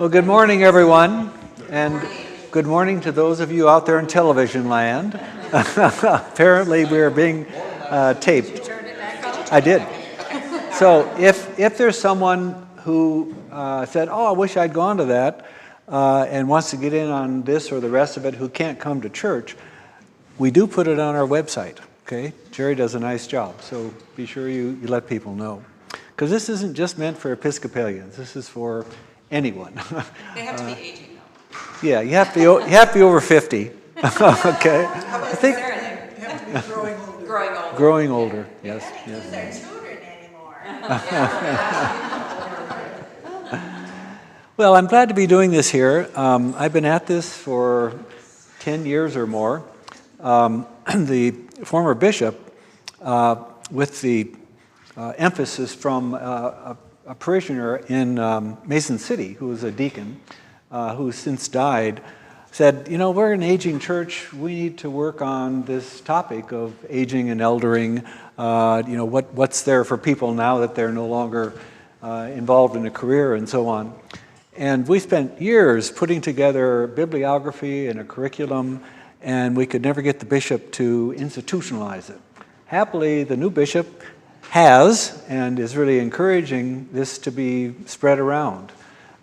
Well, good morning, everyone, and good morning to those of you out there in television land. Apparently, we are being taped. Did you turn it back on? I did. So, if there's someone who said, "Oh, I wish I'd gone to that," and wants to get in on this or the rest of it, who can't come to church, we do put it on our website. Okay, Jerry does a nice job, so be sure you let people know, because this isn't just meant for Episcopalians. This is for anyone. They have to be aging, though. Yeah, you have to be over 50. Okay. I think you have to be growing older. Growing older. Growing older. Yes. They can't use their children anymore. Well, I'm glad to be doing this here. I've been at this for 10 years or more. The former bishop, with the emphasis from a parishioner in Mason City, who was a deacon, who's since died, said, you know, we're an aging church. We need to work on this topic of aging and eldering. You know, what's there for people now that they're no longer involved in a career and so on. And we spent years putting together bibliography and a curriculum, and we could never get the bishop to institutionalize it. Happily, the new bishop has and is really encouraging this to be spread around.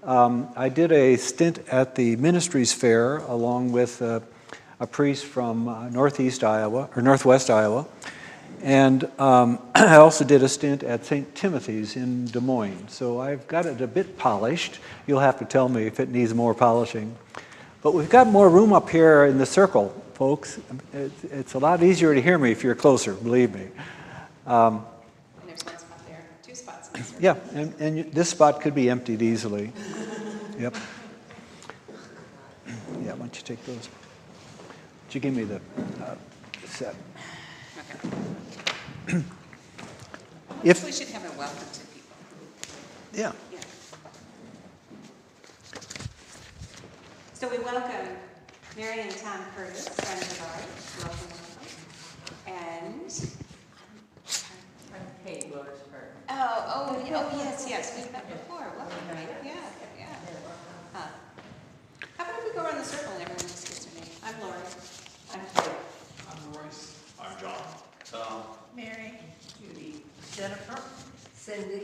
I did a stint at the Ministries Fair along with a priest from Northwest Iowa, and I also did a stint at St. Timothy's in Des Moines. So I've got it a bit polished. You'll have to tell me if it needs more polishing. But we've got more room up here in the circle, folks. It's a lot easier to hear me if you're closer, believe me. And there's one spot there, 2 spots. Yeah, and this spot could be emptied easily. Yep. Yeah, why don't you take those? Would you give me the set? Okay. If We should have a welcome to people. yeah. Yeah. So we welcome Mary and Tom Curtis, friends of ours. Welcome, welcome. And Kate Willisburg. yes, we've met before. Welcome, right? Yeah. How about if we go around the circle and everyone just gets their name? I'm Lori. I'm Kate. I'm Royce. I'm John. Tom. Mary. Judy. Jennifer. Cindy.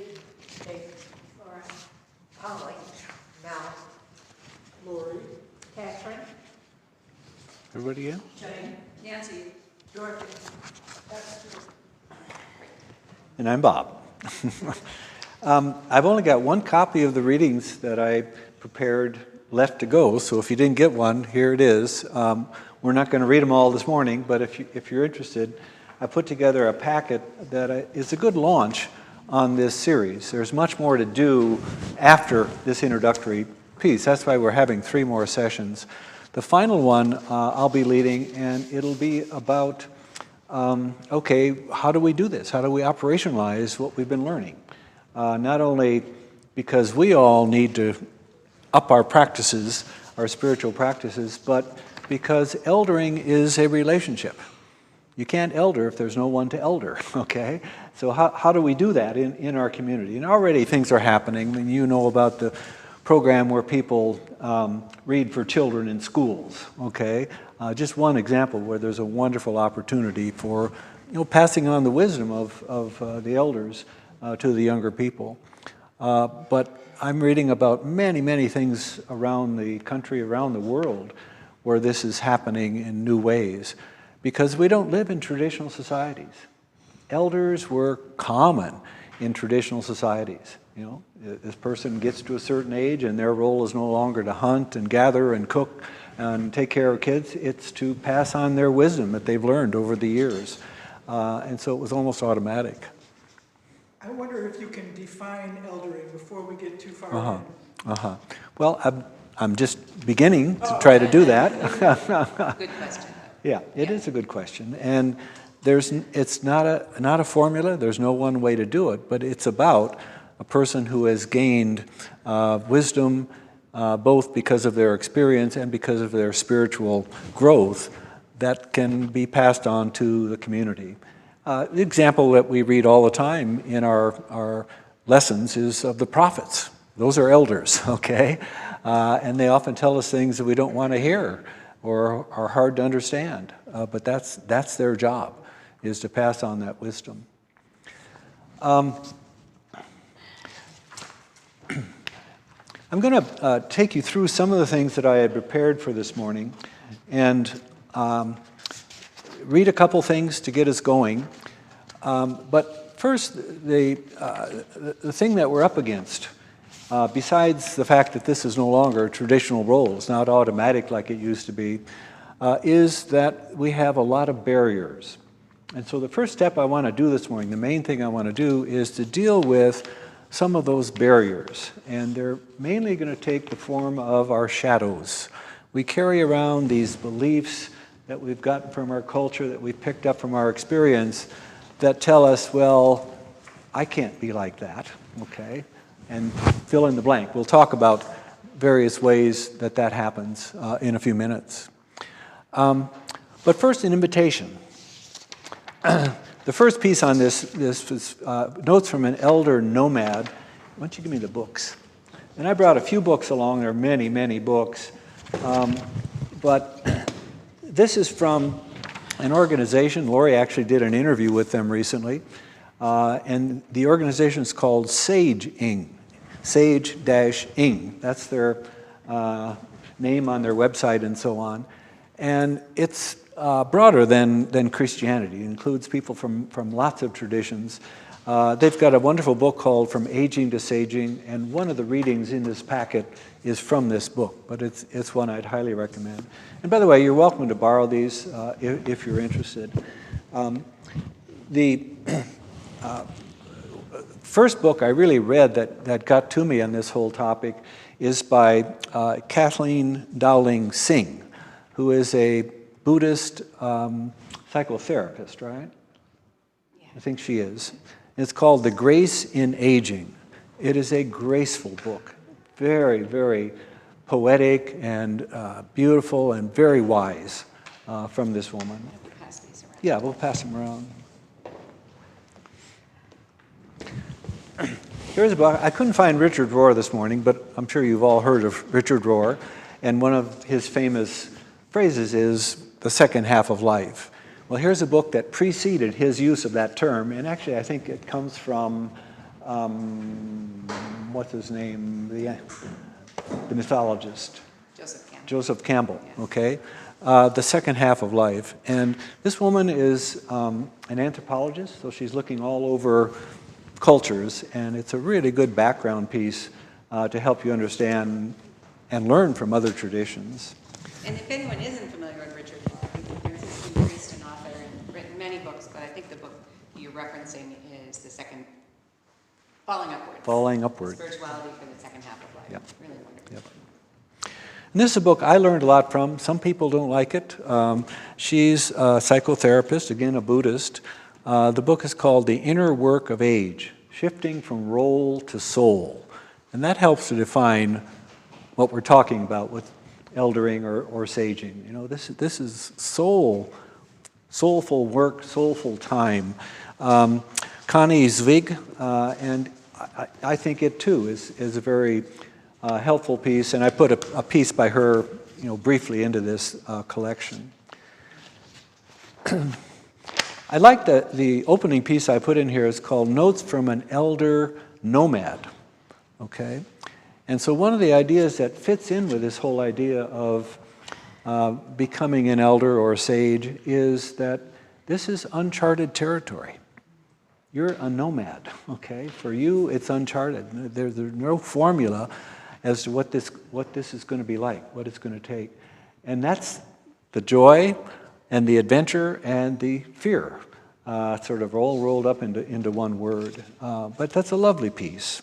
Kate. Laura. Polly. Mel. Lori. Catherine. Everybody in? Jane. Nancy. Georgia. And I'm Bob. I've only got one copy of the readings that I prepared left to go, so if you didn't get one, here it is. We're not going to read them all this morning, but if you're interested, I put together a packet that is a good launch on this series. There's much more to do after this introductory piece. That's why we're having 3 more sessions. The final one I'll be leading, and it'll be about okay, how do we do this? How do we operationalize what we've been learning? Not only because we all need to up our practices, our spiritual practices, but because eldering is a relationship. You can't elder if there's no one to elder, okay? So how do we do that in our community? And already things are happening. I mean, you know about the program where people read for children in schools, okay? Just one example where there's a wonderful opportunity for, passing on the wisdom of the elders to the younger people. But I'm reading about many, many things around the country, around the world, where this is happening in new ways, because we don't live in traditional societies. Elders were common in traditional societies. This person gets to a certain age and their role is no longer to hunt and gather and cook and take care of kids. It's to pass on their wisdom that they've learned over the years. And so it was almost automatic. I wonder if you can define eldering before we get too far in. Well, I'm just beginning to try to do that. Good question. Yeah, it is a good question. And it's not a formula. There's no one way to do it, but it's about a person who has gained wisdom, both because of their experience and because of their spiritual growth, that can be passed on to the community. The example that we read all the time in our lessons is of the prophets. Those are elders, okay? And they often tell us things that we don't want to hear or are hard to understand. But that's their job, is to pass on that wisdom. I'm going to take you through some of the things that I had prepared for this morning and read a couple things to get us going. But first, the thing that we're up against, besides the fact that this is no longer a traditional role, it's not automatic like it used to be, is that we have a lot of barriers. And so the first step I want to do this morning, the main thing I want to do, is to deal with some of those barriers. And they're mainly going to take the form of our shadows. We carry around these beliefs that we've gotten from our culture, that we've picked up from our experience, that tell us, well, I can't be like that, okay? And fill in the blank. We'll talk about various ways that that happens in a few minutes. But first, an invitation. The first piece on this was notes from an elder nomad. Why don't you give me the books? And I brought a few books along. There are many, many books. But this is from an organization. Lori actually did an interview with them recently. And the organization is called Sage-ing. Sage-ing. That's their name on their website and so on. And it's broader than Christianity. It includes people from lots of traditions. They've got a wonderful book called From Aging to Saging, and one of the readings in this packet is from this book, but it's one I'd highly recommend. And by the way, you're welcome to borrow these if you're interested. The first book I really read that got to me on this whole topic is by Kathleen Dowling Singh, who is a Buddhist psychotherapist, right? Yeah. I think she is. It's called The Grace in Aging. It is a graceful book, very, very poetic and beautiful and very wise from this woman. We'll pass these around. Yeah, we'll pass them around. Here's a book. I couldn't find Richard Rohr this morning, but I'm sure you've all heard of Richard Rohr. And one of his famous phrases is the second half of life. Well, here's a book that preceded his use of that term, and actually I think it comes from, what's his name, the mythologist. Joseph Campbell, okay? The second half of life. And this woman is an anthropologist, so she's looking all over cultures, and it's a really good background piece to help you understand and learn from other traditions. And if anyone isn't familiar with Richard Rohr, he's a Christian priest and author and written many books, but I think the book you're referencing is the second, Falling Upward. Falling Upward. Spirituality for the second half of life. Yep. Really wonderful. Yep. And this is a book I learned a lot from. Some people don't like it. She's a psychotherapist, again, a Buddhist. The book is called The Inner Work of Age, Shifting from Role to Soul. And that helps to define what we're talking about with eldering or saging. You know, this is soulful work, soulful time. Connie Zweig, and I think it too is a very helpful piece, and I put a piece by her, you know, briefly into this collection. I like the opening piece I put in here is called Notes from an Elder Nomad, okay? And so one of the ideas that fits in with this whole idea of becoming an elder or a sage is that this is uncharted territory. You're a nomad, okay? For you, it's uncharted. There's no formula as to what this is going to be like, what it's going to take. And that's the joy and the adventure and the fear, sort of all rolled up into one word. But that's a lovely piece.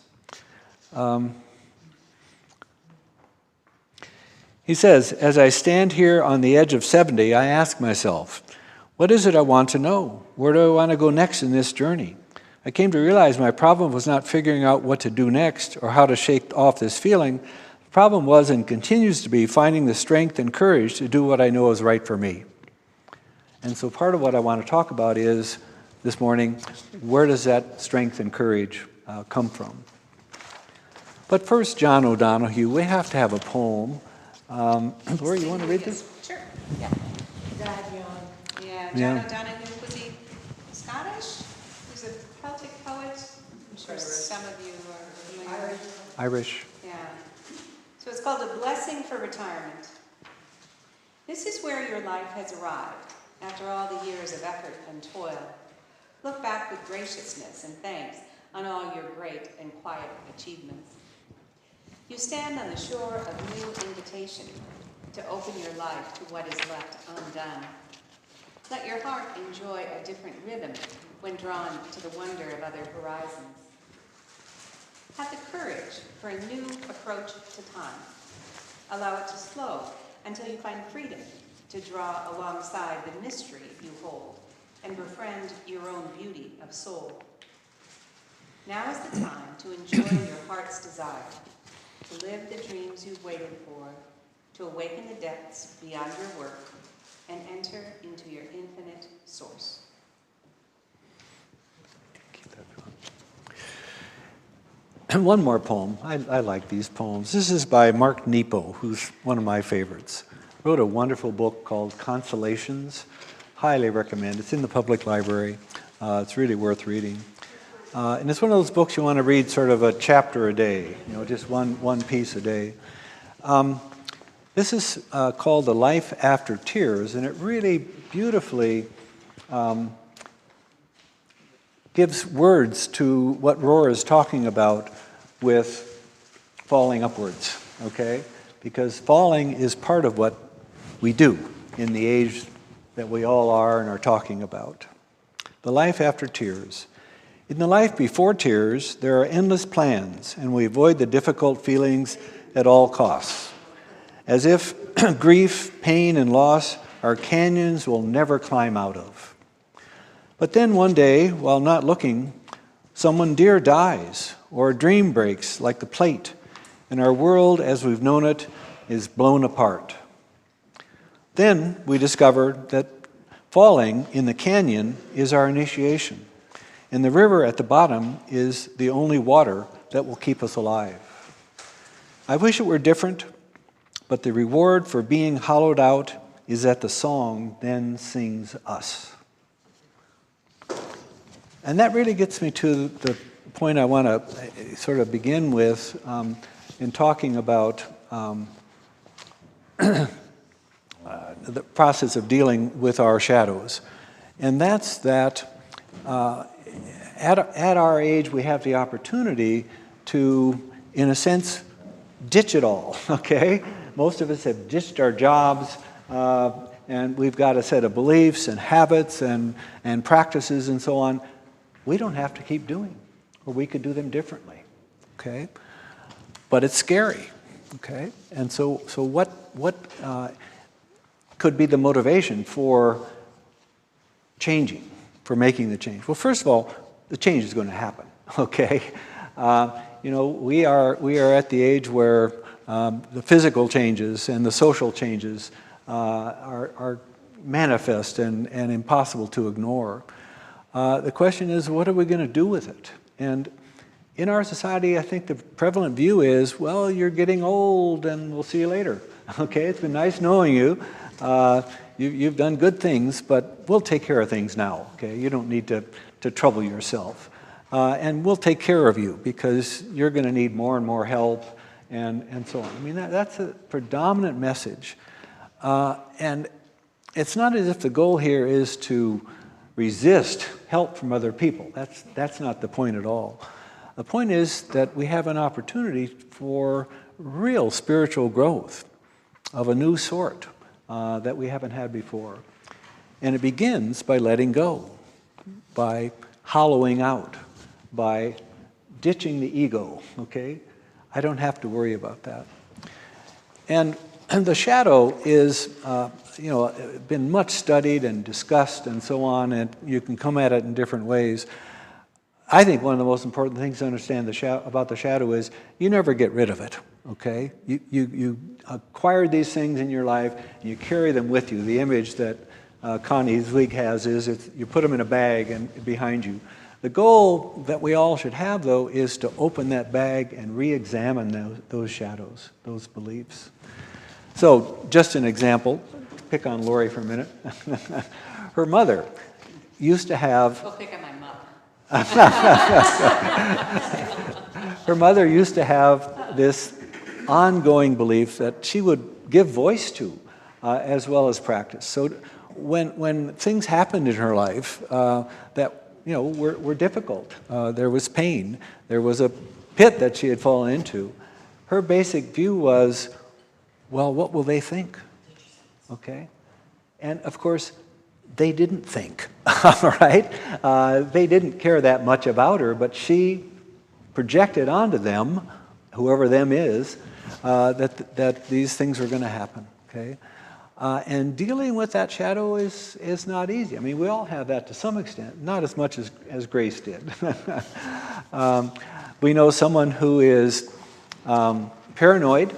He says, as I stand here on the edge of 70, I ask myself, what is it I want to know? Where do I want to go next in this journey? I came to realize my problem was not figuring out what to do next or how to shake off this feeling. The problem was and continues to be finding the strength and courage to do what I know is right for me. And so part of what I want to talk about is, this morning, where does that strength and courage come from? But first, John O'Donohue, we have to have a poem. Lori, you want to read this? Sure, yeah. Died young. Yeah, Yeah. John O'Donohue, was he Scottish? He was a Celtic poet. I'm sure some of you are familiar. Irish. Yeah. So it's called A Blessing for Retirement. This is where your life has arrived after all the years of effort and toil. Look back with graciousness and thanks on all your great and quiet achievements. You stand on the shore of new invitation to open your life to what is left undone. Let your heart enjoy a different rhythm when drawn to the wonder of other horizons. Have the courage for a new approach to time. Allow it to slow until you find freedom to draw alongside the mystery you hold and befriend your own beauty of soul. Now is the time to enjoy your heart's desire, to live the dreams you've waited for, to awaken the depths beyond your work, and enter into your infinite source. And one more poem. I like these poems. This is by Mark Nepo, who's one of my favorites. Wrote a wonderful book called Consolations. Highly recommend. It's in the public library. It's really worth reading. And it's one of those books you want to read sort of a chapter a day, just one piece a day. This is called The Life After Tears, and it really beautifully gives words to what Rohr is talking about with falling upwards, okay? Because falling is part of what we do in the age that we all are and are talking about. The life after tears. In the life before tears, there are endless plans, and we avoid the difficult feelings at all costs. As if grief, pain, and loss are canyons we'll never climb out of. But then one day, while not looking, someone dear dies, or a dream breaks like the plate, and our world as we've known it is blown apart. Then we discovered that falling in the canyon is our initiation, and the river at the bottom is the only water that will keep us alive. I wish it were different, but the reward for being hollowed out is that the song then sings us. And that really gets me to the point I want to sort of begin with in talking about the process of dealing with our shadows. And that's that at our age we have the opportunity to, in a sense, ditch it all, okay? Most of us have ditched our jobs, and we've got a set of beliefs and habits and practices and so on. We don't have to keep doing, or we could do them differently, okay? But it's scary, okay? And so what could be the motivation for changing, for making the change? Well, first of all, the change is going to happen, okay? We are at the age where the physical changes and the social changes are manifest and impossible to ignore. The question is, what are we going to do with it? And in our society, I think the prevalent view is, well, you're getting old and we'll see you later. Okay, it's been nice knowing you. You've done good things, but we'll take care of things now. Okay, you don't need to trouble yourself. And we'll take care of you because you're going to need more and more help and so on. I mean, that's a predominant message. And it's not as if the goal here is to resist help from other people. That's not the point at all. The point is that we have an opportunity for real spiritual growth of a new sort that we haven't had before. And it begins by letting go, by hollowing out, by ditching the ego, okay? I don't have to worry about that. And the shadow is, been much studied and discussed and so on, and you can come at it in different ways. I think one of the most important things to understand about the shadow is you never get rid of it, okay? You acquire these things in your life, and you carry them with you. The image that Connie Zweig has is you put them in a bag and behind you. The goal that we all should have, though, is to open that bag and re-examine those shadows, those beliefs. So, just an example, pick on Lori for a minute. Her mother used to have... Go pick on my mother. Her mother used to have this ongoing belief that she would give voice to as well as practice. So when things happened in her life that were difficult, there was pain, there was a pit that she had fallen into, her basic view was, well, what will they think? Okay? And of course, they didn't think, all right? They didn't care that much about her, but she projected onto them, whoever them is, that these things were going to happen, okay? And dealing with that shadow is not easy. I mean, we all have that to some extent, not as much as Grace did. We know someone who is paranoid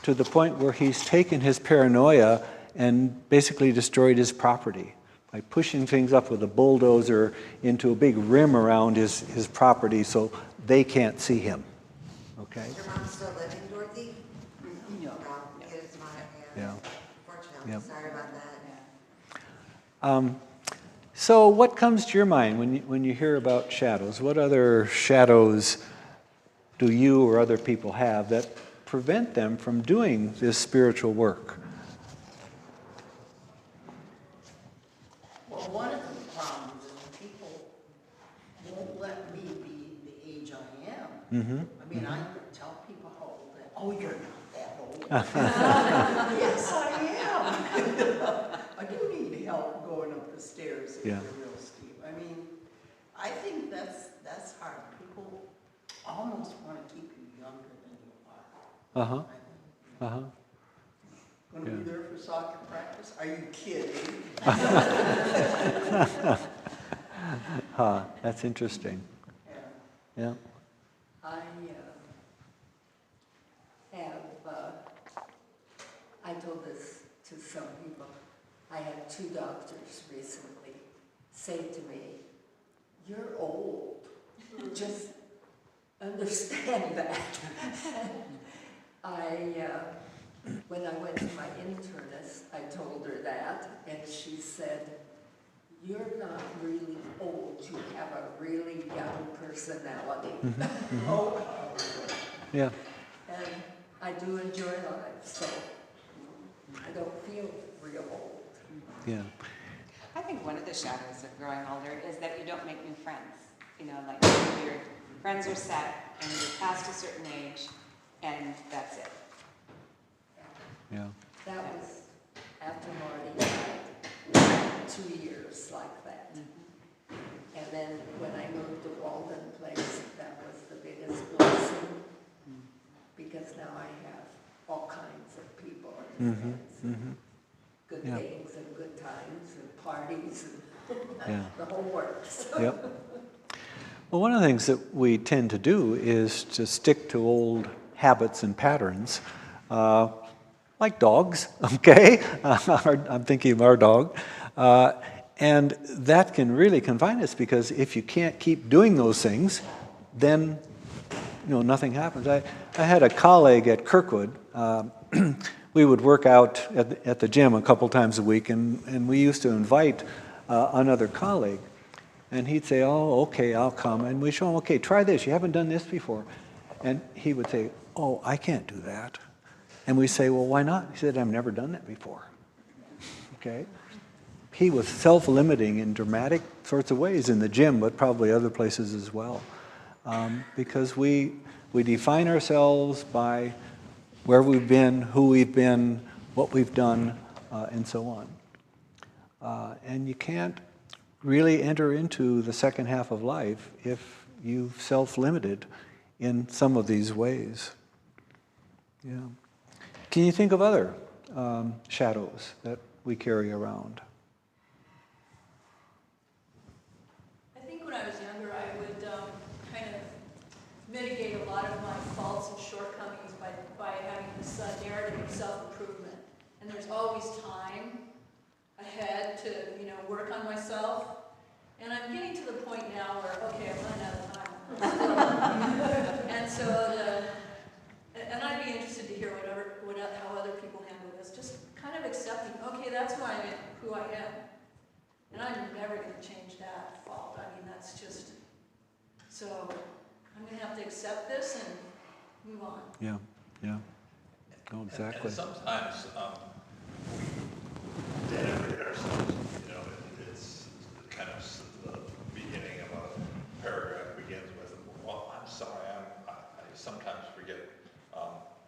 to the point where he's taken his paranoia and basically destroyed his property by pushing things up with a bulldozer into a big rim around his property so they can't see him. Okay? Is your mom still living, Dorothy? No. It is not. Yeah. Unfortunately, Yep. sorry about that. So what comes to your mind when you hear about shadows? What other shadows do you or other people have that prevent them from doing this spiritual work? Well, one of the problems is people won't let me be the age I am. Mm-hmm. I mean, I tell people how old I am. Oh, you're not that old. Yes, I am. I do need help going up the stairs if Yeah. they're real steep. I mean, I think that's hard. People almost want to keep you younger than you are. Uh-huh. Uh-huh. Going to be there for soccer practice? Are you kidding? That's interesting. Yeah. Yeah. I told this to some people. I had 2 doctors recently say to me, "You're old. Just understand that." When I went to my internist, I told her that, and she said, "You're not really old. You have a really young personality." Oh, Yeah. and I do enjoy life, so I don't feel real old. Yeah. I think one of the shadows of growing older is that you don't make new friends. You know, like your friends are set and you're past a certain age and that's it. Yeah. That was after Marty died, 2 years like that. And then when I moved to Walden Place, that was the biggest blessing, because now I have all kinds of people and friends, and good Yeah. things and good times and parties and Yeah. the whole works. Yep. Well, one of the things that we tend to do is to stick to old habits and patterns, like dogs, okay? I'm thinking of our dog. And that can really confine us, because if you can't keep doing those things, then nothing happens. I had a colleague at Kirkwood. We would work out at the gym a couple times a week, and we used to invite another colleague. And he'd say, "Oh, okay, I'll come." And we show him, "Okay, try this. You haven't done this before." And he would say, "Oh, I can't do that." And we say, "Well, why not?" He said, "I've never done that before." Okay? He was self-limiting in dramatic sorts of ways in the gym, but probably other places as well. Because we define ourselves by where we've been, who we've been, what we've done, and so on. And you can't really enter into the second half of life if you've self-limited in some of these ways. Yeah. Can you think of other shadows that we carry around? I think when I was younger, I would kind of mitigate a lot of my faults and shortcomings by having this narrative of self-improvement. And there's always time ahead to, work on myself. And I'm getting to the point now where, okay, I'm running out of time. And so, and I'd be interested to hear how other people handle this. Just kind of accepting, okay, that's who I am. And I'm never going to change that fault. I mean, that's just, so I'm going to have to accept this and move on. Yeah, yeah. Oh, exactly. And sometimes we denigrate ourselves. You know, it's kind of the beginning of a paragraph begins with, "Well, I'm sorry, I sometimes forget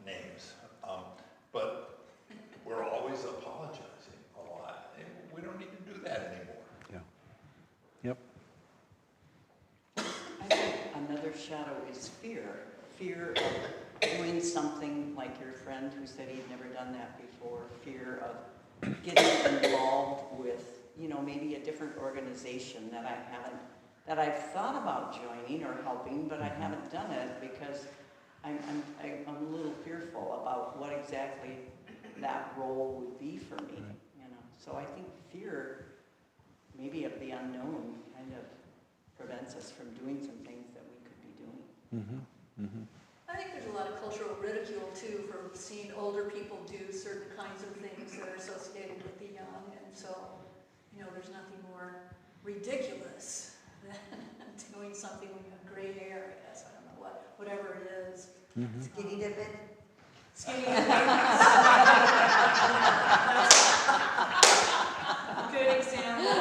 names, but we're always apologizing a lot. And we don't need to do that anymore." Yeah. Yep. I think another shadow is fear. Fear of doing something like your friend who said he'd never done that before. Fear of getting involved with, maybe a different organization that I've thought about joining or helping, but I haven't done it because I'm a little fearful about what exactly that role would be for me. So I think fear, maybe of the unknown, kind of prevents us from doing some things that we could be doing. Mm-hmm. Mm-hmm. I think there's a lot of cultural ridicule too for seeing older people do certain kinds of things that are associated with the young, and so, there's nothing more ridiculous than doing something with a gray hair, I guess, I don't know whatever it is. Mm-hmm. Skinny dipping? Skinny. Good example.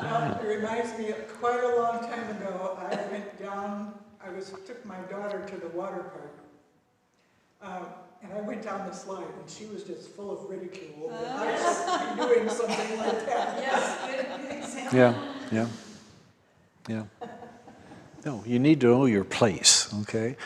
Well, it reminds me, of quite a long time ago, I went down, took my daughter to the water park. And I went down the slide, and she was just full of ridicule. That I should be doing something like that. Yes, good example. Yeah. No, you need to know your place, okay?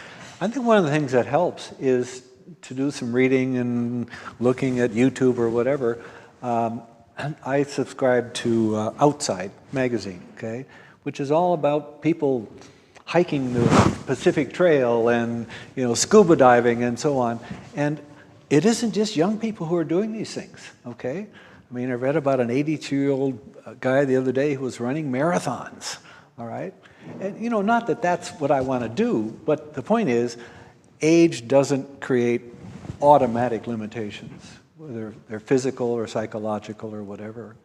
I think one of the things that helps is to do some reading and looking at YouTube or whatever. I subscribe to Outside magazine, okay, which is all about people hiking the Pacific Trail and scuba diving and so on. And it isn't just young people who are doing these things, okay? I mean, I read about an 82-year-old guy the other day who was running marathons, all right? And not that that's what I want to do, but the point is, age doesn't create automatic limitations, whether they're physical or psychological or whatever.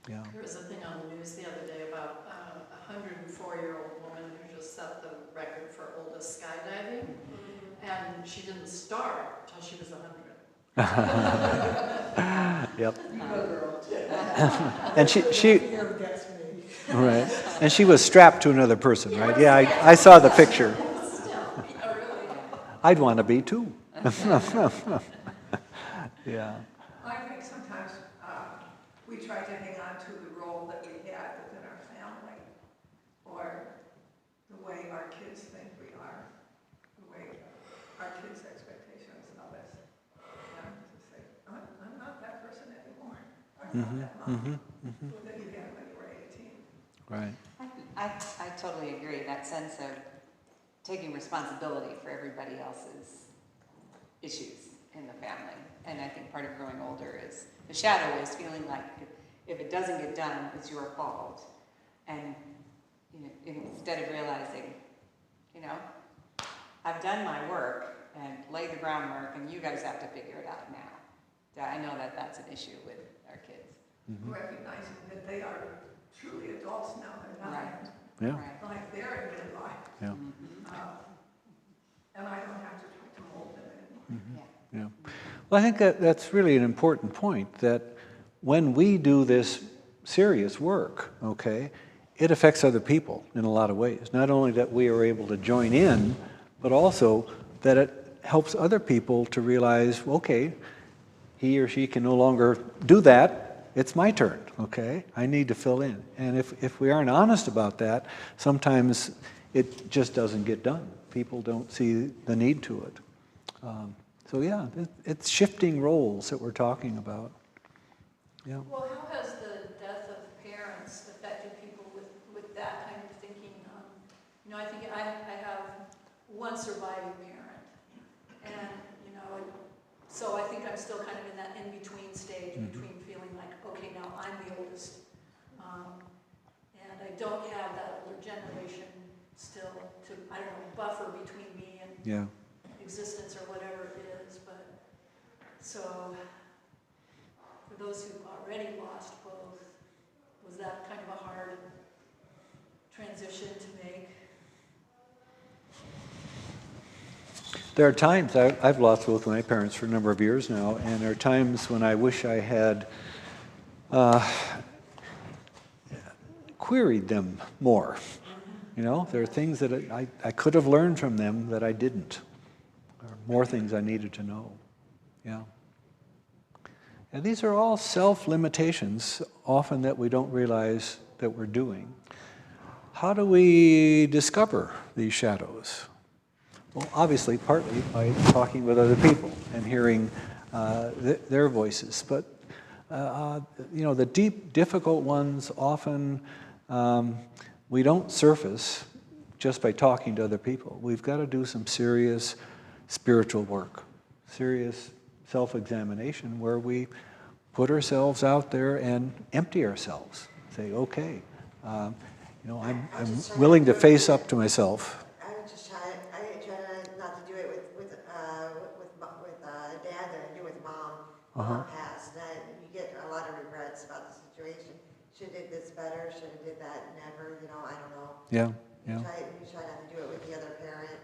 Yeah. There was a thing on the news the other day about a 104-year-old woman who just set the record for oldest skydiving, and she didn't start till she was 100. Yep. You go, girl. And she Fear gets me. right, and she was strapped to another person, right? Yeah, I saw the picture. I'd want to be too. Yeah. I think sometimes we try to hang on to the role that we had within our family, or the way our kids think we are, the way our kids' expectations of us. And to say, I'm not that person anymore. I'm not that mom that you had when you were 18. Right. I totally agree, that sense of taking responsibility for everybody else's issues in the family. And I think part of growing older is, the shadow is feeling like if it doesn't get done, it's your fault. And instead of realizing, I've done my work and laid the groundwork, and you guys have to figure it out now. I know that that's an issue with our kids. Recognizing that they are truly adults now, they're not Right. Yeah. Right. like they're in midlife. Yeah. And I don't have to try to mold them anymore. Yeah. Yeah. Well, I think that's really an important point, that when we do this serious work, okay, it affects other people in a lot of ways. Not only that we are able to join in, but also that it helps other people to realize, okay, he or she can no longer do that, it's my turn, okay? I need to fill in. And if we aren't honest about that, sometimes it just doesn't get done. People don't see the need to it. So yeah, it's shifting roles that we're talking about. Yeah. Well, how has the death of parents affected people with that kind of thinking? I think I have one surviving parent, and So I think I'm still kind of in that in-between stage, between feeling like, okay, now I'm the oldest. And I don't have that older generation still to, I don't know, buffer between me and Yeah. existence or whatever it is. But so for those who've already lost both, was that kind of a hard transition to make? There are times, I've lost both my parents for a number of years now, and there are times when I wish I had queried them more. You know, there are things that I could have learned from them that I didn't, or more things I needed to know. Yeah. And these are all self-limitations, often that we don't realize that we're doing. How do we discover these shadows? Well, obviously, partly by talking with other people and hearing their voices. But, you know, the deep, difficult ones often we don't surface just by talking to other people. We've got to do some serious spiritual work, serious self-examination where we put ourselves out there and empty ourselves. Say, okay, you know, I'm willing to face up to myself. I would just try not to do it with Dad than I do with Mom. Mom passed, and you get a lot of regrets about the situation. Should have did this better, should have did that, never, you know, I don't know. Yeah, yeah. You try not to do it with the other parent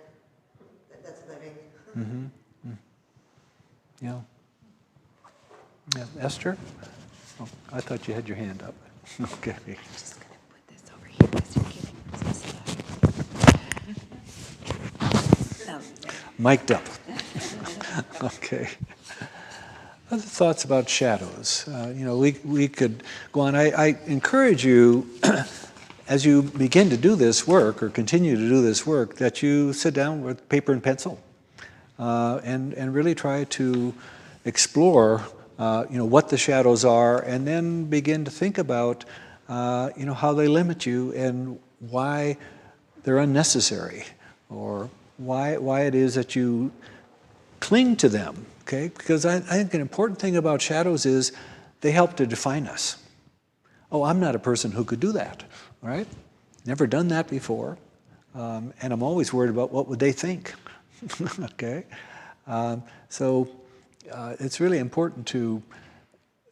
that's living. Mm-hmm. Yeah. Yeah. Esther? Oh, I thought you had your hand up. Okay. I'm just going to put this over here because you're getting so slow. Mic'd up. Okay. Other thoughts about shadows? You know, we could go on. I encourage you, as you begin to do this work or continue to do this work, that you sit down with paper and pencil and really try to explore, you know, what the shadows are, and then begin to think about, you know, how they limit you and why they're unnecessary, or why it is that you cling to them. Okay, because I think an important thing about shadows is they help to define us. Oh, I'm not a person who could do that, right? Never done that before, and I'm always worried about what would they think. Okay, so it's really important to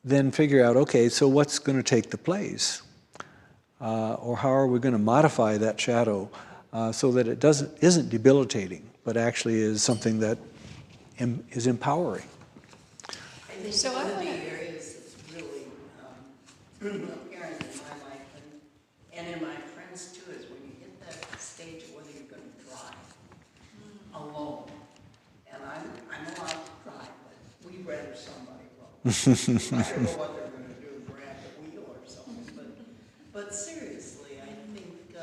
then figure out, okay, so what's going to take the place, or how are we going to modify that shadow so that it isn't debilitating, but actually is something that is empowering. I think So one I of the wanna- areas that's really apparent in my life and in my friends too is when you hit that stage of whether you're going to drive alone. And I'm allowed to drive, but we'd rather somebody go. I don't know what they're going to do, grab the wheel or something. But seriously, I think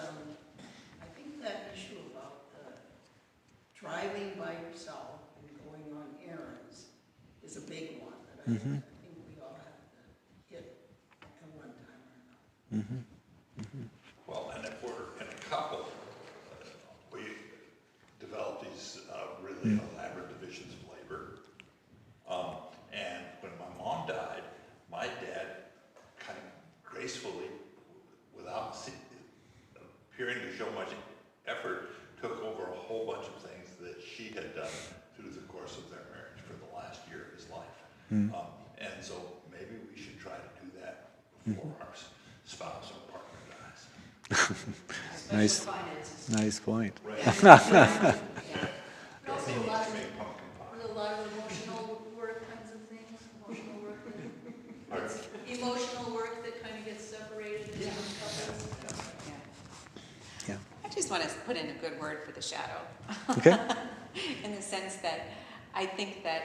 that issue about driving by yourself and going on errands is a big one that I think we all have to hit at one time or another. Well, and if we're in a couple, we develop these really elaborate divisions of labor. And when my mom died, my dad kind of gracefully, without appearing to show much effort, took over a whole bunch of things that she had done through the course of their marriage for the last year of his life. And so maybe we should try to do that before our spouse or partner dies. Nice point. And also a lot Make pumpkin pie. of, a lot of emotional work kinds of things, emotional work that kind of gets separated in different couples. Yeah. I just want to put in a good word for the shadow. Okay. In the sense that I think that,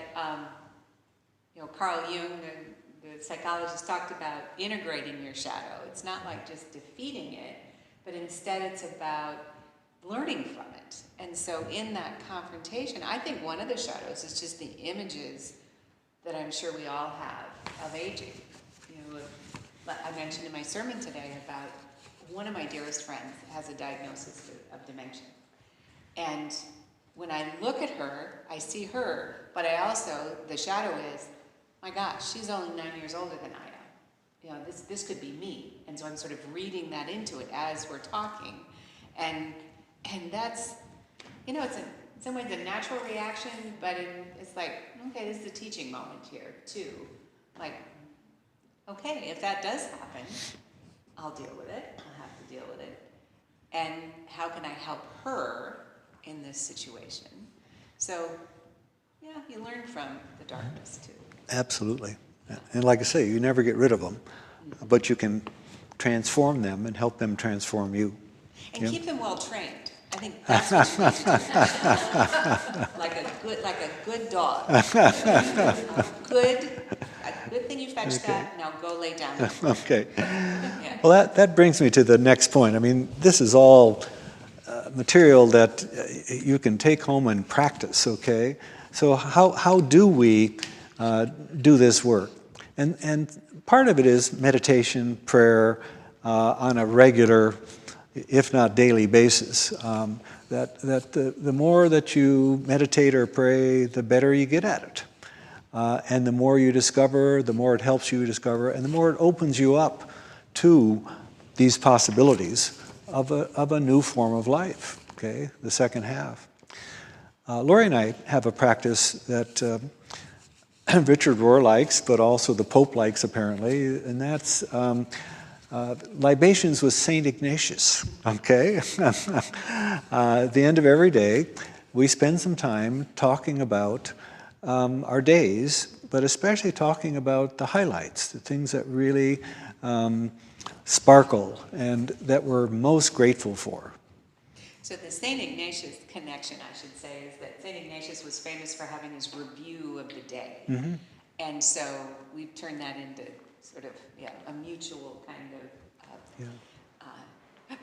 you know, Carl Jung, the psychologist, talked about integrating your shadow. It's not like just defeating it, but instead it's about learning from it. And so in that confrontation, I think one of the shadows is just the images that I'm sure we all have of aging. You know, I mentioned in my sermon today about one of my dearest friends has a diagnosis of dementia. And when I look at her, I see her, but I also, the shadow is, my gosh, she's only 9 years older than I am. You know, this could be me. And so I'm sort of reading that into it as we're talking. And that's, you know, it's in some ways a natural reaction, but it's like, okay, this is a teaching moment here, too. Like, okay, if that does happen, I'll deal with it. I'll have to deal with it. And how can I help her in this situation? So, yeah, you learn from the darkness, too. Absolutely. And like I say, you never get rid of them, but you can transform them and help them transform you. And Yeah. keep them well trained. I think that's what you need to do. like a good dog. A good thing you fetched that. Now go lay down. Okay. Yeah. Well, that brings me to the next point. I mean, this is all material that you can take home and practice, okay? So how do we do this work? And part of it is meditation, prayer, on a regular, if not daily basis. That the more that you meditate or pray, the better you get at it. And the more you discover, the more it helps you discover, and the more it opens you up to these possibilities of a new form of life, okay, the second half. Lori and I have a practice that Richard Rohr likes, but also the Pope likes apparently, and that's libations with St. Ignatius, okay? At the end of every day, we spend some time talking about our days, but especially talking about the highlights, the things that really sparkle and that we're most grateful for. So the St. Ignatius connection, I should say, is that St. Ignatius was famous for having his review of the day. Mm-hmm. And so we've turned that into sort of, a mutual kind of...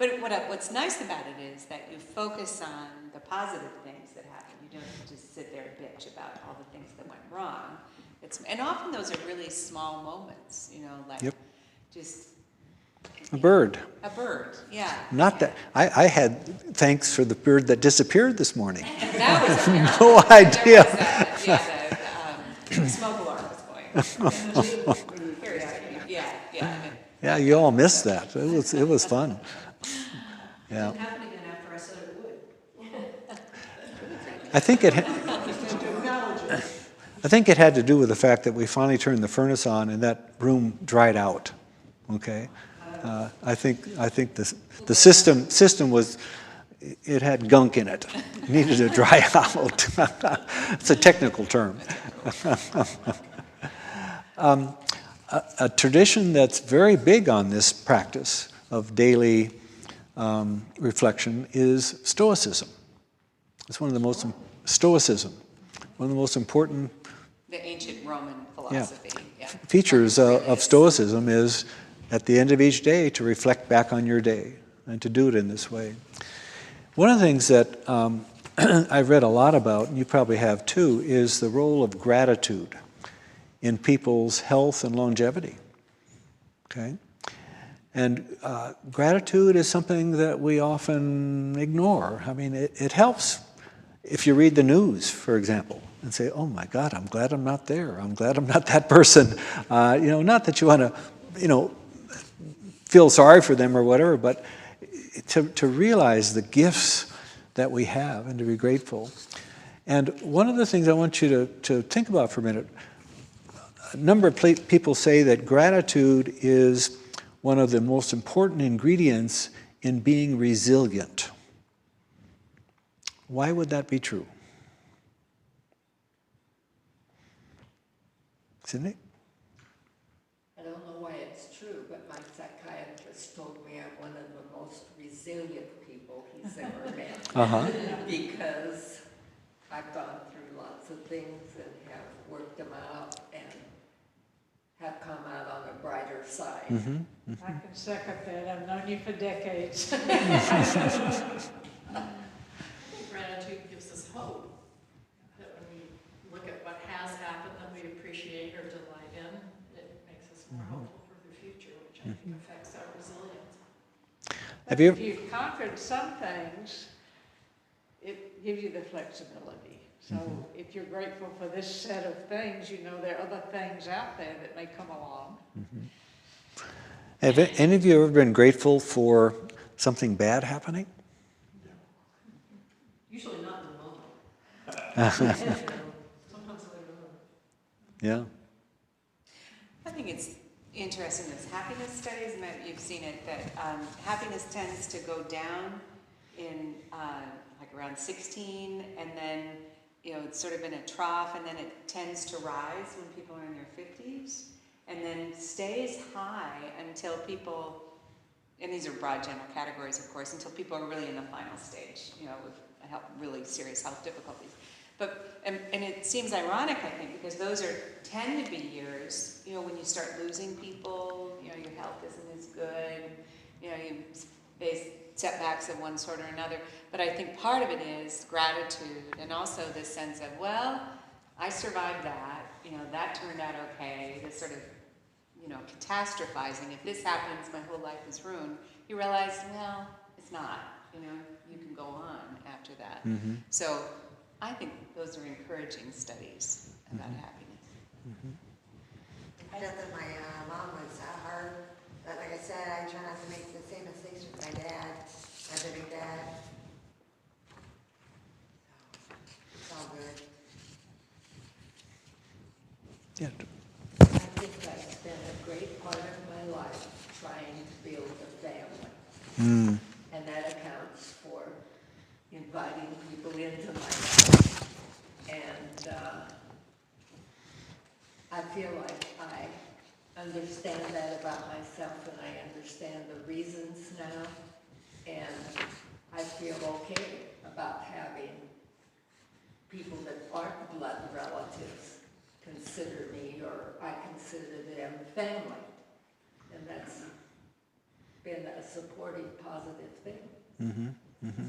but what's nice about it is that you focus on the positive things that happen. You don't just sit there and bitch about all the things that went wrong. And often those are really small moments, like just... A bird. A bird, yeah. Not that I had thanks for the bird that disappeared this morning. That was a miracle. No idea. The smoke alarm was going. Yeah, you all missed that. It was fun. Yeah. It didn't happen again after I said it would. I think it had to do with the fact that we finally turned the furnace on and that room dried out. Okay. I think the system was, it had gunk in it. It needed to dry out. It's a technical term. A tradition that's very big on this practice of daily reflection is Stoicism. It's one of the most important The ancient Roman philosophy. features of Stoicism is at the end of each day to reflect back on your day and to do it in this way. One of the things that I've read a lot about, and you probably have too, is the role of gratitude in people's health and longevity. Okay? And gratitude is something that we often ignore. I mean, it helps if you read the news, for example, and say, oh my God, I'm glad I'm not there. I'm glad I'm not that person. Not that you want to, feel sorry for them or whatever, but to realize the gifts that we have and to be grateful. And one of the things I want you to think about for a minute, a number of people say that gratitude is one of the most important ingredients in being resilient. Why would that be true? Sydney? I don't know why it's true, but my psychiatrist told me I'm one of the most resilient people he's ever met. Because I've gone through lots of things and have worked them out and have come out on a brighter side. I can second that. I've known you for decades. Gratitude gives us hope. That when we look at what has happened that we appreciate or delight in, it makes us more hopeful for the future, which I think affects our resilience. Have you If you've conquered some things, gives you the flexibility. So if you're grateful for this set of things, you know there are other things out there that may come along. Have any of you ever been grateful for something bad happening? Usually not in the moment. Sometimes later on. Yeah. I think it's interesting, those happiness studies, and that you've seen it, that happiness tends to go down in like around 16, and then, you know, it's sort of in a trough, and then it tends to rise when people are in their 50s, and then stays high until people, and these are broad general categories, of course, until people are really in the final stage, you know, with really serious health difficulties. But, and it seems ironic, I think, because those tend to be years, you know, when you start losing people, you know, your health isn't as good, you know, you face setbacks of one sort or another. But I think part of it is gratitude, and also this sense of, well, I survived that, you know, that turned out okay, this sort of, you know, catastrophizing. If this happens, my whole life is ruined. You realize, well, it's not, you know, you can go on after that. So I think those are encouraging studies about happiness. I know that my mom was hard, but like I said, I try not to make the same mistakes with my dad, my living dad. So, it's all good. Yeah. I think I spent a great part of my life trying to build a family. And that accounts for inviting people into my life. And I feel like I understand that about myself, and I understand the reasons now. And I feel okay about having people that aren't blood relatives consider me, or I consider them family. And that's been a supportive, positive thing.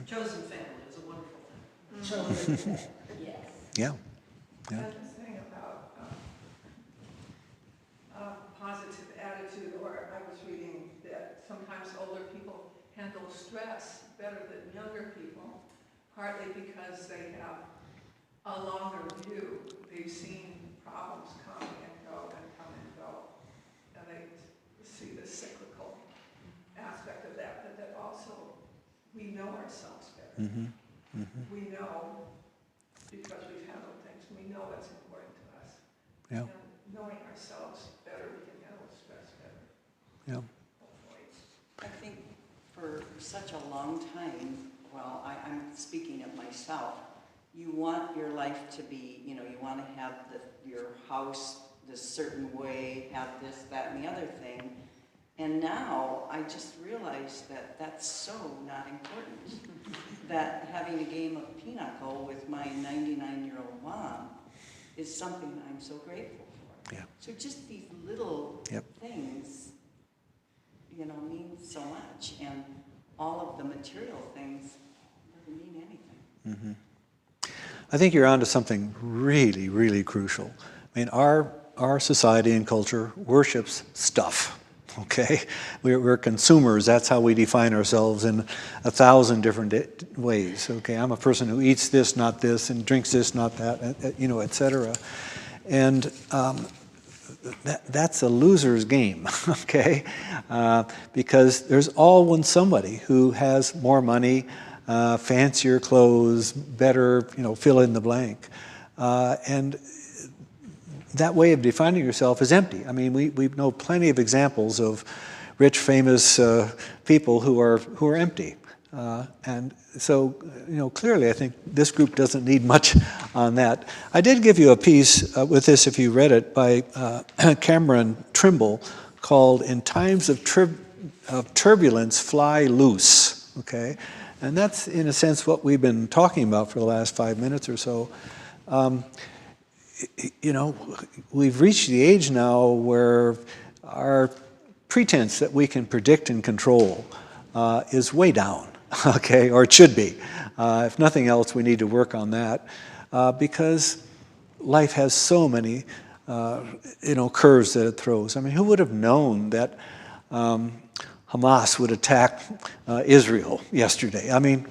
Chosen family is a wonderful thing. Chosen family, yes. Yeah. Yeah. Another thing about positive attitude, or I was reading that sometimes older people handle stress better than younger people, partly because they have a longer view. They've seen problems come and go and come and go, and they see the cyclical aspect of that, but that also we know ourselves better. We know, because we've handled things, we know what's important to us. Yeah. And knowing ourselves better, we can handle stress better, Yeah. hopefully. I think for such a long time, well, I'm speaking of myself, you want your life to be, you know, you want to have your house this certain way, have this, that, and the other thing. And now I just realized that that's so not important. That having a game of pinochle with my 99-year-old mom is something I'm so grateful for. Yeah. So just these little things, you know, mean so much. And all of the material things doesn't mean anything. I think you're onto something really, really crucial. I mean, our society and culture worships stuff. Okay, we're consumers. That's how we define ourselves in 1,000 different ways. Okay, I'm a person who eats this, not this, and drinks this, not that, you know, etc. And that's a loser's game. Okay, because there's always somebody who has more money, fancier clothes, better, you know, fill in the blank, and that way of defining yourself is empty. I mean, we know plenty of examples of rich, famous people who are empty. And so, you know, clearly I think this group doesn't need much on that. I did give you a piece with this, if you read it, by Cameron Trimble called "In Times of Turbulence, Fly Loose." Okay? And that's, in a sense, what we've been talking about for the last 5 minutes or so. You know, we've reached the age now where our pretense that we can predict and control is way down, okay, or it should be. If nothing else, we need to work on that because life has so many, you know, curves that it throws. I mean, who would have known that Hamas would attack Israel yesterday? I mean,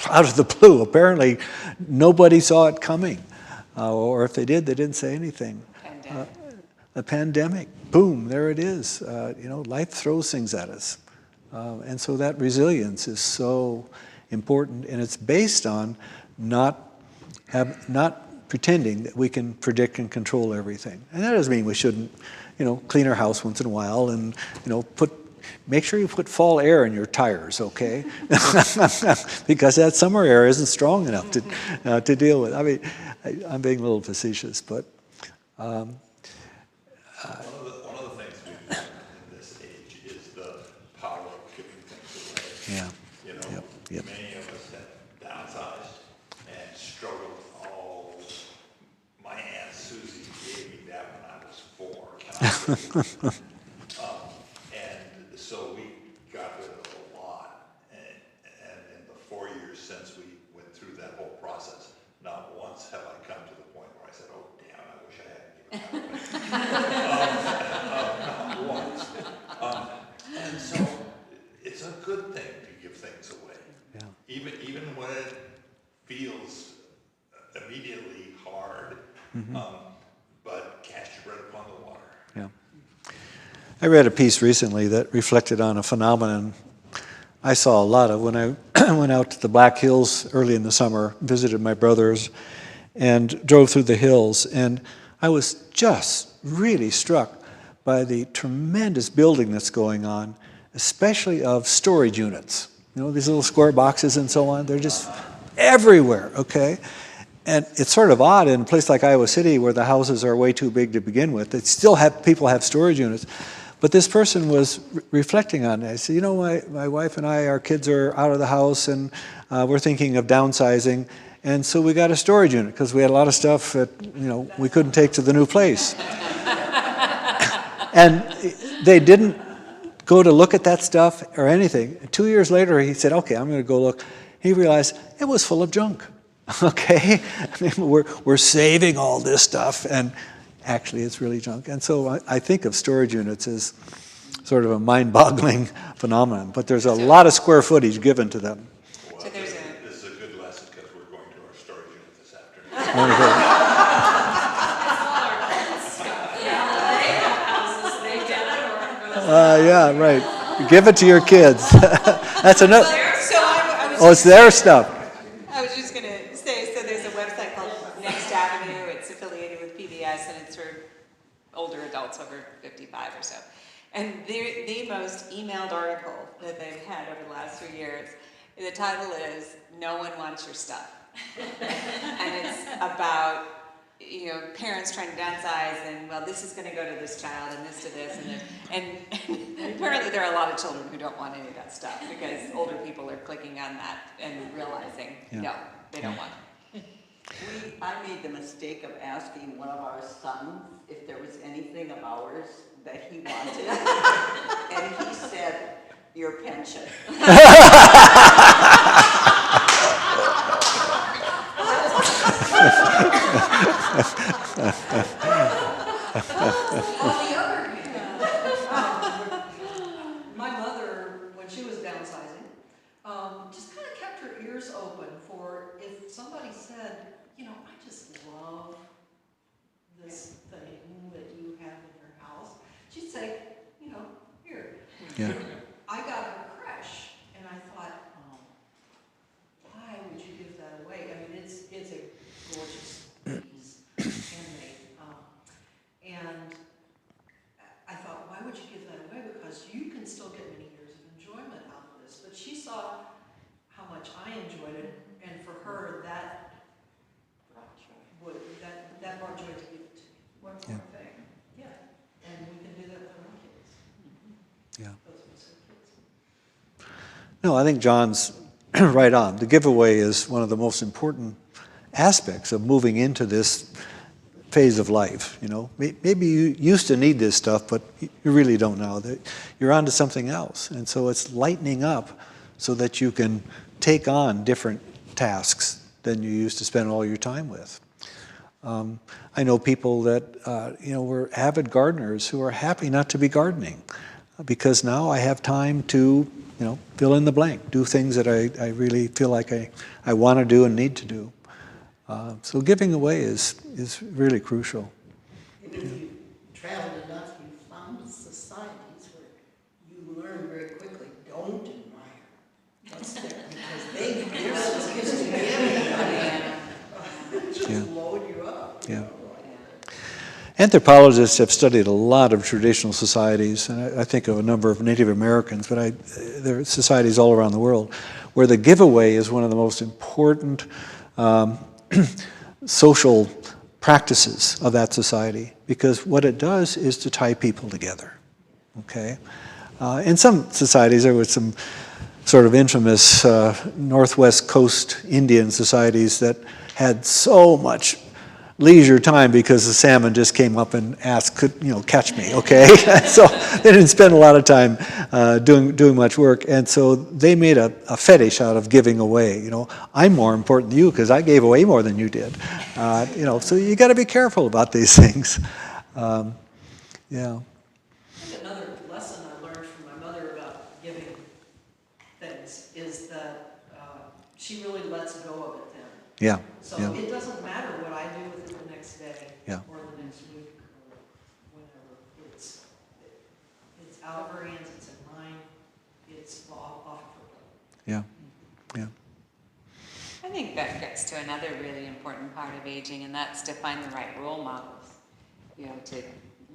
out of the blue. Apparently, nobody saw it coming. Or if they did, they didn't say anything. A pandemic, boom, there it is. Life throws things at us. And so that resilience is so important, and it's based on not pretending that we can predict and control everything. And that doesn't mean we shouldn't, clean our house once in a while and, make sure you put fall air in your tires, okay? Because that summer air isn't strong enough to deal with. I mean, I'm being a little facetious, but. One of the things we've learned in this age is the power of giving things away. Yeah. Yep. Many of us have downsized and struggled. Oh, my Aunt Susie gave me that when I was 4. Can I and so we got rid of a lot. And in the 4 years since we went through that whole process, not once have I come to the point where I said, oh, damn, I wish I hadn't given that away. Not once. And so it's a good thing to give things away. Yeah. Even when it feels immediately hard, but cast your bread upon the water. Yeah. I read a piece recently that reflected on a phenomenon I saw a lot of when I went out to the Black Hills early in the summer, visited my brothers, and drove through the hills. And I was just really struck by the tremendous building that's going on, especially of storage units. These little square boxes and so on, they're just everywhere, okay? And it's sort of odd in a place like Iowa City where the houses are way too big to begin with. They still have, people have storage units. But this person was reflecting on it. I said, my wife and I, our kids are out of the house and we're thinking of downsizing. And so we got a storage unit because we had a lot of stuff that, we couldn't take to the new place. And they didn't go to look at that stuff or anything. 2 years later, he said, okay, I'm going to go look. He realized it was full of junk, okay? I mean, we're saving all this stuff, and actually it's really junk. And so I think of storage units as sort of a mind-boggling phenomenon, but there's a lot of square footage given to them. Well, this is a good lesson because we're going to our storage unit this afternoon. Yeah, right. Give it to your kids. That's another. It's their stuff. I was just going to say, so there's a website called Next Avenue. It's affiliated with PBS, and it's for older adults over 55 or so. And the most emailed article that they've had over the last 3 years, the title is "No One Wants Your Stuff," and it's about parents trying to downsize, and this is going to go to this child, and this to this, and apparently there are a lot of children who don't want any of that stuff because older people are clicking on that and realizing no, they don't want it. I made the mistake of asking one of our sons if there was anything of ours that he wanted, and he said, "Your pension." On the other hand, my mother, when she was downsizing, just kind of kept her ears open for if somebody said, I just love this thing that you have in your house. She'd say, here. Yeah. I got her creche, and I thought, why would you give that away? I mean, it's a gorgeous piece, handmade. And I thought, why would you give that away? Because you can still get many years of enjoyment out of this. But she saw how much I enjoyed it, and for her, that brought joy to give it to me. One more thing. Yeah, and we can do that with our kids. Yeah. Those of us who have kids. No, I think John's right on. The giveaway is one of the most important aspects of moving into this phase of life. Maybe you used to need this stuff, but you really don't now. That you're onto something else, and so it's lightening up so that you can take on different tasks than you used to spend all your time with. I know people that were avid gardeners who are happy not to be gardening because now I have time to fill in the blank. Do things that I really feel like I want to do and need to do. So giving away is really crucial. If you traveled enough, you found societies where you learn very quickly, don't admire what's there, because they're so used to giving, just load you up. Yeah. Anthropologists have studied a lot of traditional societies, and I think of a number of Native Americans, but there are societies all around the world where the giveaway is one of the most important social practices of that society, because what it does is to tie people together. Okay, in some societies there was some sort of infamous Northwest Coast Indian societies that had so much leisure time because the salmon just came up and asked, catch me, okay? So they didn't spend a lot of time doing much work, and so they made a fetish out of giving away. I'm more important than you because I gave away more than you did. So you got to be careful about these things. I think another lesson I learned from my mother about giving things is that she really lets go of it then. Yeah. So it doesn't matter what I do with it the next day or the next week or whenever. It's out of her hands, it's in mine, it's off of her. Yeah. I think that gets to another really important part of aging, and that's to find the right role models. To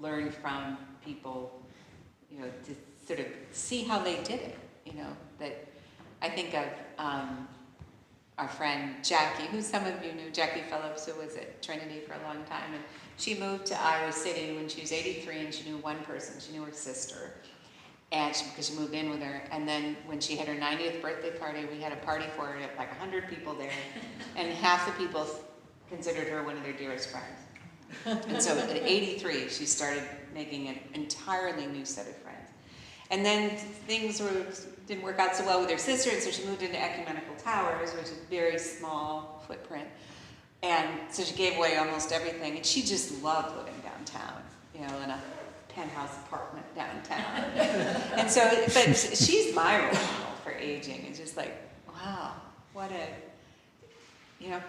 learn from people, to sort of see how they did it. That I think of our friend Jackie, who some of you knew, Jackie Phillips, who was at Trinity for a long time, and she moved to Iowa City when she was 83, and she knew one person. She knew her sister, and because she moved in with her. And then when she had her 90th birthday party, we had a party for her, like 100 people there, and half the people considered her one of their dearest friends. And so at 83, she started making an entirely new set of friends. And then things didn't work out so well with her sister, and so she moved into Ecumenical Towers, which is a very small footprint. And so she gave away almost everything, and she just loved living downtown, in a penthouse apartment downtown. And so, but she's my role model for aging. It's just like, wow, what a, really.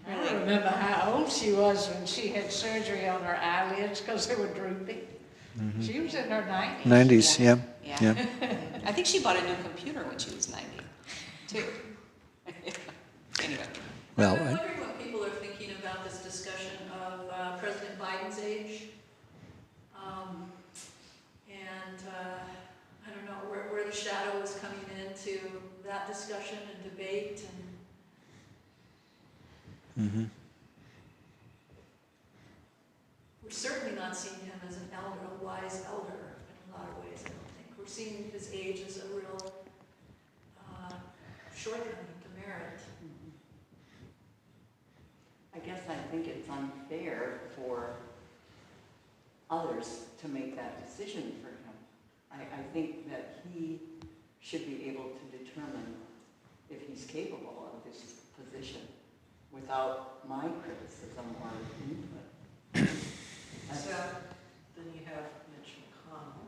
I remember how old she was when she had surgery on her eyelids because they were droopy. Mm-hmm. She was in her 90s. 90s, yeah. I think she bought a new computer when she was 90, too. Anyway. Well, I'm wondering what people are thinking about this discussion of President Biden's age. I don't know where the shadow is coming into that discussion and debate. And we're certainly not seeing him as an elder, a wise elder in a lot of ways, I don't think. We're seeing his age as a real shortcoming to merit. I guess I think it's unfair for others to make that decision for him. I think that he should be able to determine if he's capable of this position without my criticism or input. So then you have Mitch McConnell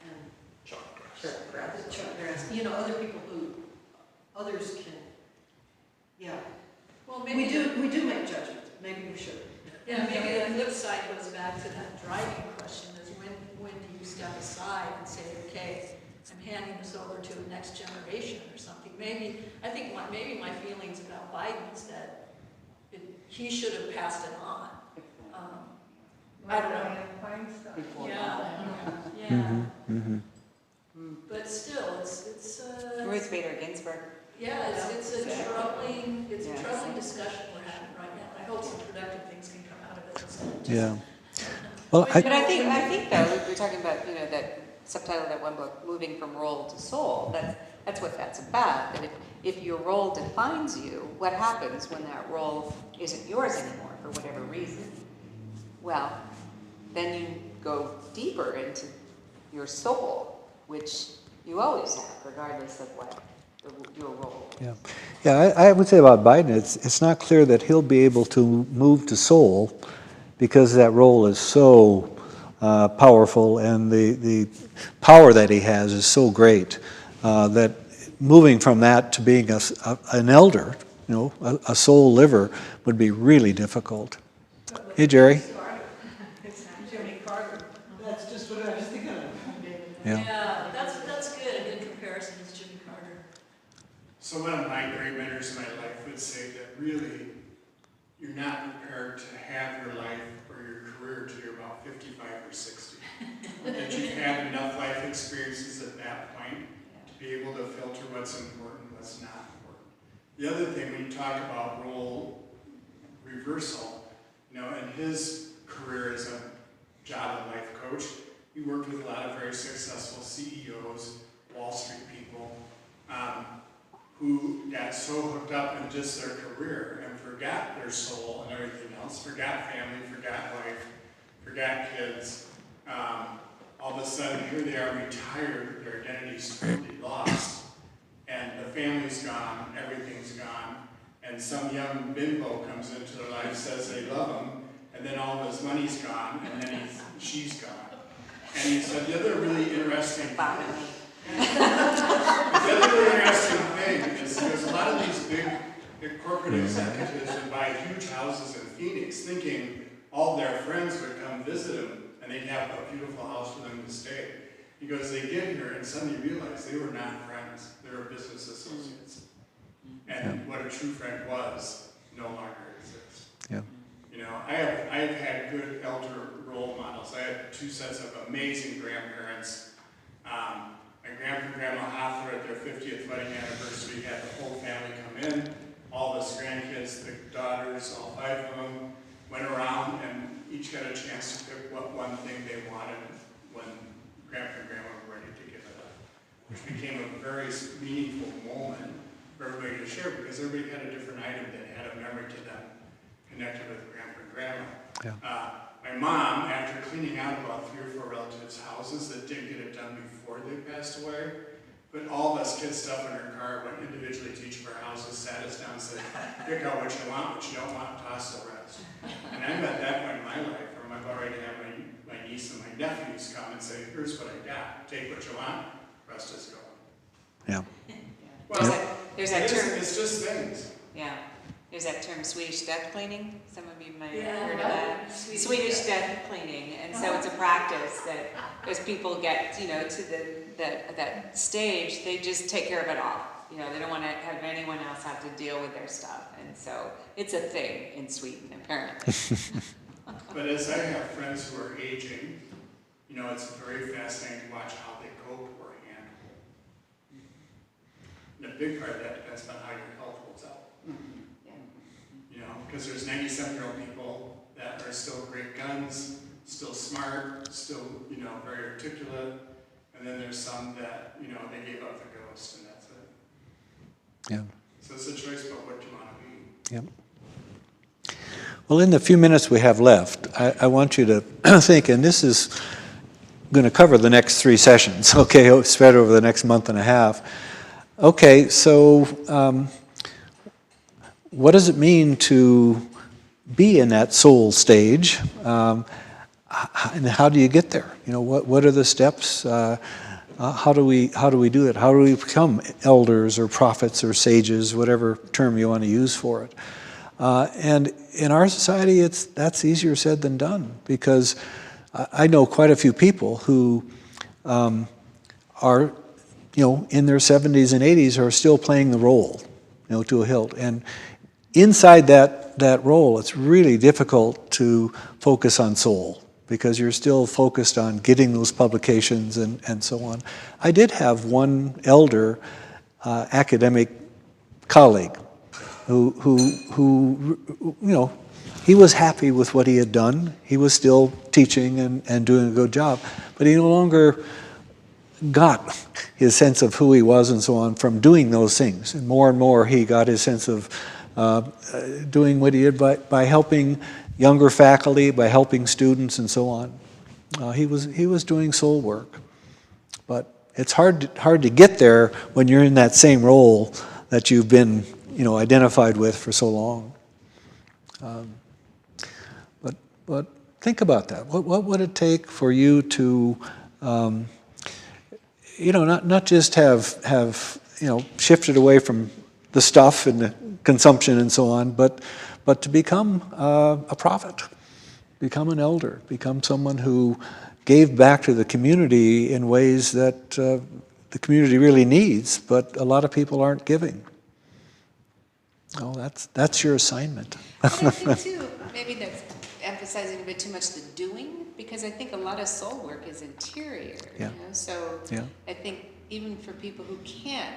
and Chuck Grassley. Other people who others can. Well, maybe we do make judgments. Maybe we should. Yeah, maybe the flip side goes back to that driving question: is when do you step aside and say, okay, I'm handing this over to the next generation or something? Maybe my feelings about Biden is that he should have passed it on. I don't know. But still, it's Ruth Bader Ginsburg. Yeah, it's a troubling discussion we're having right now. I hope some productive things can come out of it instead of just. Well, But I think though, we're talking about, that subtitle of that one book, Moving from Role to Soul. That's what that's about. That if your role defines you, what happens when that role isn't yours anymore for whatever reason? Well, then you go deeper into your soul, which you always have, regardless of what your role is. Yeah. I would say about Biden, it's not clear that he'll be able to move to soul because that role is so powerful, and the power that he has is so great that moving from that to being an elder, a soul liver, would be really difficult. Hey, Jerry. Jimmy Carter. That's just what I was thinking of. Yeah. Yeah, that's good, a good comparison is Jimmy Carter. So one of my great mentors in my life would say that really you're not prepared to have your life or your career till you're about 55 or 60. That you've had enough life experiences at that point to be able to filter what's important and what's not important. The other thing, when you talk about role reversal, in his career as a job and life coach, he worked with a lot of very successful CEOs, Wall Street people, who got so hooked up in just their career and forgot their soul and everything else, forgot family, forgot wife, forgot kids. All of a sudden, here they are retired, their identity's totally lost, and the family's gone, everything's gone, and some young bimbo comes into their life, says they love him, and then all of his money's gone, and then she's gone. And he said the other really interesting thing, is there's a lot of these big corporate executives would buy huge houses in Phoenix thinking all their friends would come visit them and they'd have a beautiful house for them to stay. He goes, they get here and suddenly realize they were not friends, they were business associates. And what a true friend was no longer exists. Yeah. I've had good elder role models. I had 2 sets of amazing grandparents. My grandpa and Grandma Hoffler at their 50th wedding anniversary had the whole family come in, all of us grandkids, the daughters, all 5 of them, went around and each got a chance to pick what one thing they wanted when Grandpa and Grandma were ready to give it up, which became a very meaningful moment for everybody to share because everybody had a different item that had a memory to them connected with Grandpa and Grandma. Yeah. My mom, after cleaning out about 3 or 4 relatives' houses that didn't get it done before they passed away, put all of us kids' stuff in her car, went individually to each of our houses, sat us down and said, pick out what you want, what you don't want, toss the rest. And I'm at that point in my life where I'm about ready to have my niece and my nephews come and say, here's what I got, take what you want, rest is gone. Yeah. Well, there's that term. It's just things. Yeah. There's that term Swedish death cleaning. Some of you might Yeah, have heard of right. that. Swedish death cleaning. And so it's a practice that as people get, to that stage, they just take care of it all. They don't want to have anyone else have to deal with their stuff. And so it's a thing in Sweden, apparently. But as I have friends who are aging, it's very fascinating to watch how they cope or handle. And a big part of that depends on how your health holds up. Because there's 97-year-old people that are still great guns, still smart, still, very articulate, and then there's some that, they gave up the ghost and that's it. Yeah. So it's a choice about what you want to be. Yep. Well, in the few minutes we have left, I want you to think, and this is going to cover the next 3 sessions, okay, spread over the next month and a half. Okay, so what does it mean to be in that soul stage, and how do you get there? What are the steps? How do we do it? How do we become elders or prophets or sages, whatever term you want to use for it? And in our society, that's easier said than done, because I know quite a few people who are, in their 70s and 80s are still playing the role, to a hilt. And inside that role, it's really difficult to focus on soul, because you're still focused on getting those publications and so on. I did have one elder academic colleague who he was happy with what he had done. He was still teaching and doing a good job, but he no longer got his sense of who he was and so on from doing those things. And more he got his sense of doing what he did by helping younger faculty, by helping students and so on. He was doing soul work. But it's hard to get there when you're in that same role that you've been identified with for so long. But think about that. What would it take for you to, not just have shifted away from the stuff and the consumption and so on, but to become a prophet, become an elder, become someone who gave back to the community in ways that the community really needs, but a lot of people aren't giving. Oh, that's your assignment. And I think too, maybe that's emphasizing a bit too much the doing, because I think a lot of soul work is interior. Yeah. So Yeah. I think even for people who can't,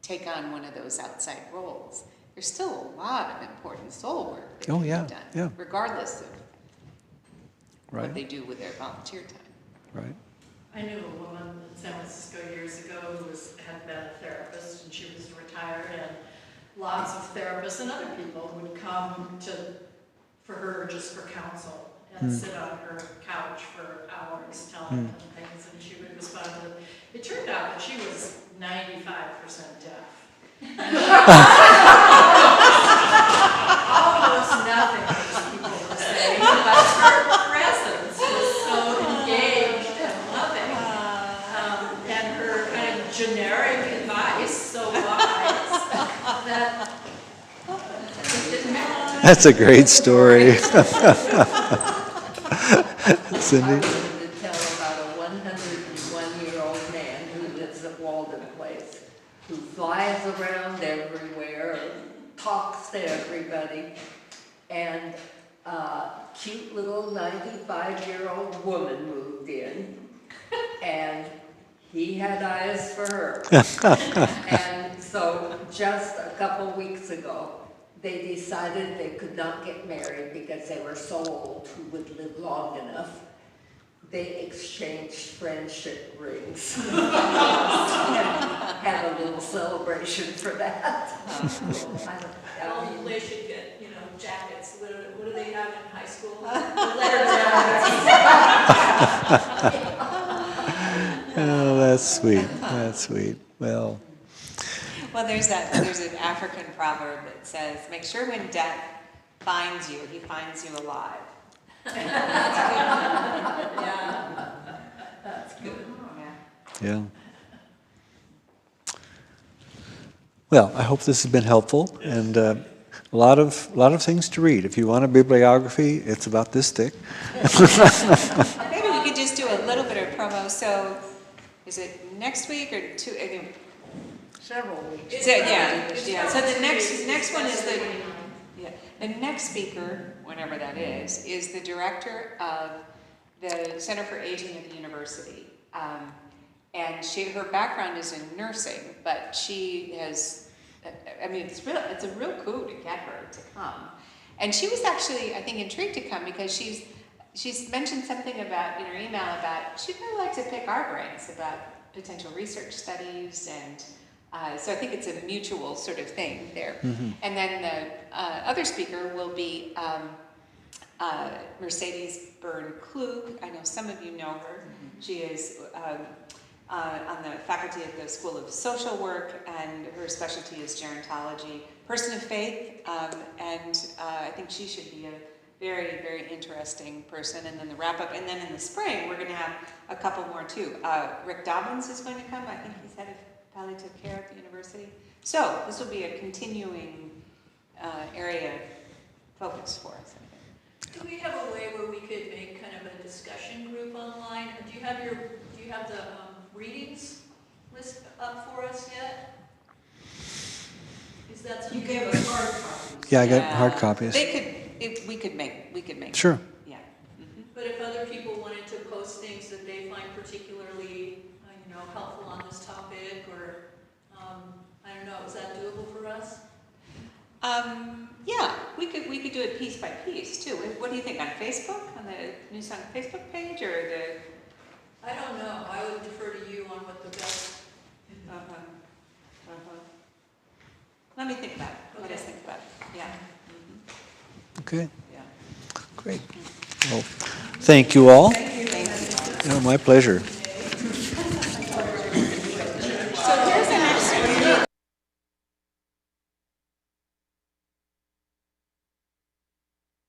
take on one of those outside roles, there's still a lot of important soul work that can be done, regardless of what they do with their volunteer time. Right. I knew a woman in San Francisco years ago who had been a therapist, and she was retired, and lots of therapists and other people would come for her just for counsel and sit on her couch for hours telling them things, and she would respond to them. It turned out that she was 95% deaf. Almost nothing these people were saying, but her presence was so engaged and loving, and her kind of generic advice so wise that it didn't matter. That's a great story. Cindy? I wanted to tell about a 101-year-old man who lives at Walden Place, who flies around everywhere, talks to everybody, and a cute little 95-year-old woman moved in, and he had eyes for her. And so just a couple weeks ago, they decided they could not get married because they were so old who would live long enough. They exchanged friendship rings. And had a little celebration for that. Well, they should get, jackets. What do they have in high school? Letter jackets. Oh, that's sweet. That's sweet. Well, There's an African proverb that says, make sure when death finds you, he finds you alive. That's good. Yeah. That's good. yeah. Well, I hope this has been helpful, and a lot of things to read. If you want a bibliography, it's about this thick. Maybe we could just do a little bit of promo. So, is it next week or two? Several weeks. So the next one is the next speaker, whenever that is the director of the Center for Aging at the university, and her background is in nursing, but she has, it's a real coup to get her to come, and she was actually, I think, intrigued to come because she's mentioned something about in her email about she'd really like to pick our brains about potential research studies and. So I think it's a mutual sort of thing there. And then the other speaker will be Mercedes Byrne-Klug. I know some of you know her. She is on the faculty of the School of Social Work, and her specialty is gerontology. Person of faith, and I think she should be a very, very interesting person. And then the wrap-up. And then in the spring, we're going to have a couple more too. Rick Dobbins is going to come. I think he's head of palliative care at the university. So this will be a continuing area of focus for us, I think. Do we have a way where we could make kind of a discussion group online? Do you have the readings list up for us yet? Is that something? You gave us hard copies. Yeah, I got hard copies. We could make. Sure. Yeah. But if other people wanted to post things that they find particularly, helpful on this topic, or I don't know, is that doable for us? Yeah, we could do it piece by piece too. What do you think, on Facebook, on the New Song Facebook page, or the? I don't know. I would defer to you on what the best. Let me think about it. Let us think about it. Yeah. Okay. Yeah. Great. Well, thank you all. Thank you. My pleasure.